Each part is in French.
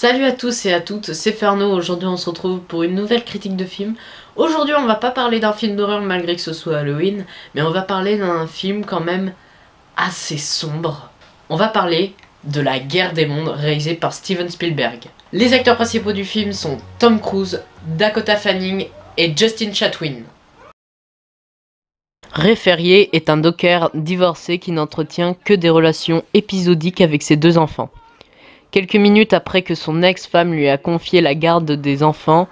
Salut à tous et à toutes, c'est Ferno. Aujourd'hui on se retrouve pour une nouvelle critique de film. Aujourd'hui on va pas parler d'un film d'horreur malgré que ce soit Halloween, mais on va parler d'un film quand même assez sombre. On va parler de La Guerre des Mondes, réalisé par Steven Spielberg. Les acteurs principaux du film sont Tom Cruise, Dakota Fanning et Justin Chatwin. Ray Ferrier est un docker divorcé qui n'entretient que des relations épisodiques avec ses deux enfants. Quelques minutes après que son ex-femme lui a confié la garde des enfants,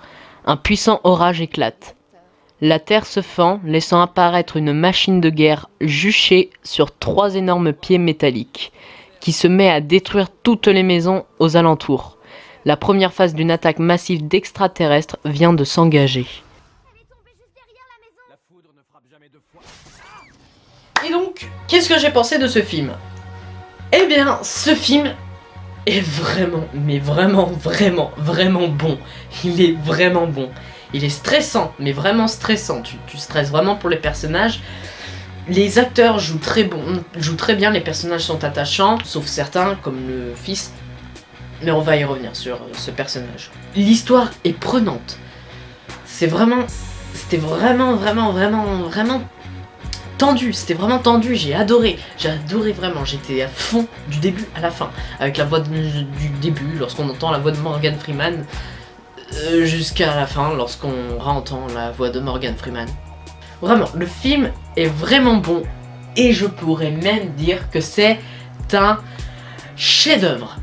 un puissant orage éclate. La terre se fend, laissant apparaître une machine de guerre juchée sur 3 énormes pieds métalliques, qui se met à détruire toutes les maisons aux alentours. La première phase d'une attaque massive d'extraterrestres vient de s'engager. Et donc, qu'est-ce que j'ai pensé de ce film? Eh bien, ce film est vraiment, mais vraiment bon. Il est vraiment bon. Il est stressant, mais vraiment stressant. Tu stresses vraiment pour les personnages. Les acteurs jouent très bien, les personnages sont attachants, sauf certains, comme le fils. Mais on va y revenir sur ce personnage. L'histoire est prenante. C'était vraiment tendu, c'était vraiment tendu, j'ai adoré vraiment, j'étais à fond du début à la fin, avec la voix du début, lorsqu'on entend la voix de Morgan Freeman, jusqu'à la fin, lorsqu'on entend la voix de Morgan Freeman. Vraiment, le film est vraiment bon, et je pourrais même dire que c'est un chef-d'œuvre.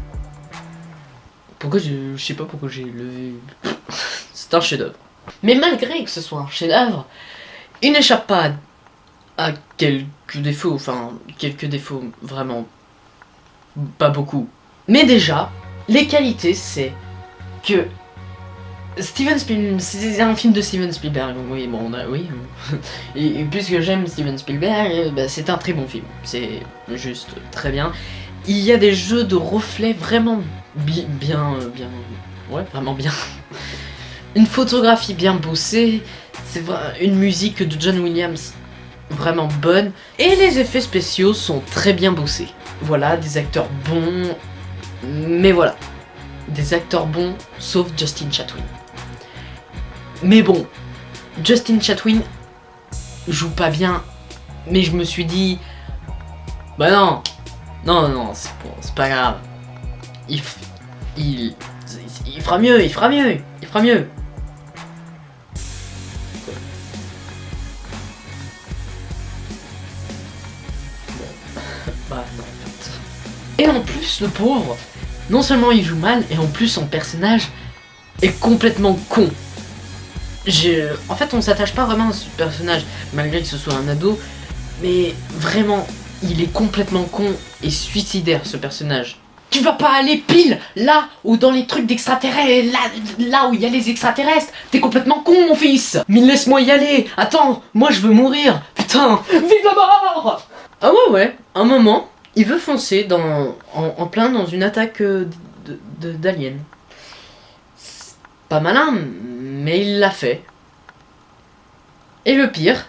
Pourquoi je sais pas pourquoi j'ai levé... C'est un chef-d'œuvre. Mais malgré que ce soit un chef-d'œuvre, il n'échappe pas à quelques défauts, vraiment pas beaucoup. Mais déjà, les qualités, c'est que c'est un film de Steven Spielberg, oui, bon, oui. Et puisque j'aime Steven Spielberg, bah, c'est un très bon film, c'est juste très bien. Il y a des jeux de reflets vraiment vraiment bien. Une photographie bien bossée, c'est une musique de John Williams vraiment bonne, et les effets spéciaux sont très bien bossés. Voilà, des acteurs bons, mais voilà, des acteurs bons, sauf Justin Chatwin. Mais bon, Justin Chatwin joue pas bien, mais je me suis dit, bah non, c'est pas grave. Il fera mieux, il fera mieux. Bah non, en fait. Et en plus, le pauvre, non seulement il joue mal, et en plus son personnage est complètement con. En fait, on s'attache pas vraiment à ce personnage, malgré que ce soit un ado, mais vraiment, il est complètement con et suicidaire, ce personnage. Tu vas pas aller pile là où dans les trucs d'extraterrestres, là où il y a les extraterrestres. T'es complètement con, mon fils. Mais laisse-moi y aller. Attends, moi je veux mourir. Putain, vive la mort. Ah ouais, un moment, il veut foncer en plein dans une attaque d'aliens. Pas malin, mais il l'a fait. Et le pire,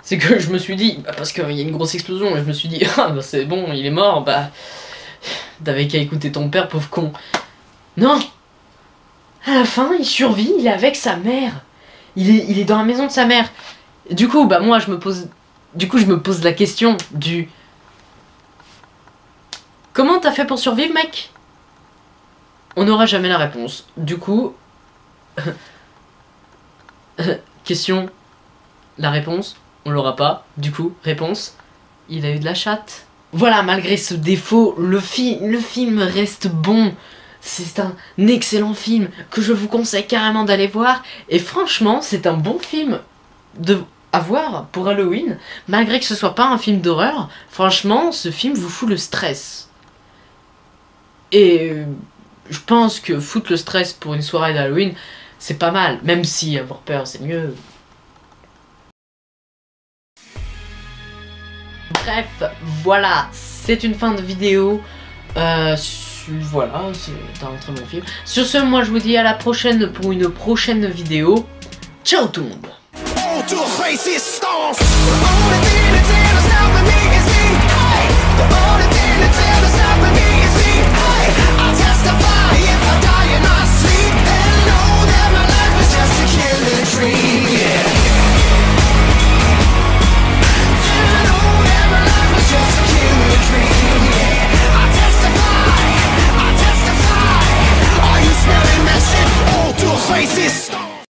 c'est que je me suis dit, bah parce qu'il y a une grosse explosion, et je me suis dit, ah bah c'est bon, il est mort, bah... T'avais qu'à écouter ton père, pauvre con. Non. À la fin, il survit, il est avec sa mère. Il est dans la maison de sa mère. Et du coup, bah moi, je me pose la question du... Comment t'as fait pour survivre, mec? On n'aura jamais la réponse. Du coup... question... La réponse, on l'aura pas. Du coup, réponse... Il a eu de la chatte. Voilà, malgré ce défaut, le film reste bon. C'est un excellent film que je vous conseille carrément d'aller voir. Et franchement, c'est un bon film à voir pour Halloween. Malgré que ce soit pas un film d'horreur, franchement, ce film vous fout le stress. Et je pense que foutre le stress pour une soirée d'Halloween, c'est pas mal. Même si avoir peur, c'est mieux. Bref, voilà, c'est une fin de vidéo. Voilà, c'est un très bon film. Sur ce, moi je vous dis à la prochaine pour une prochaine vidéo. Ciao tout le monde.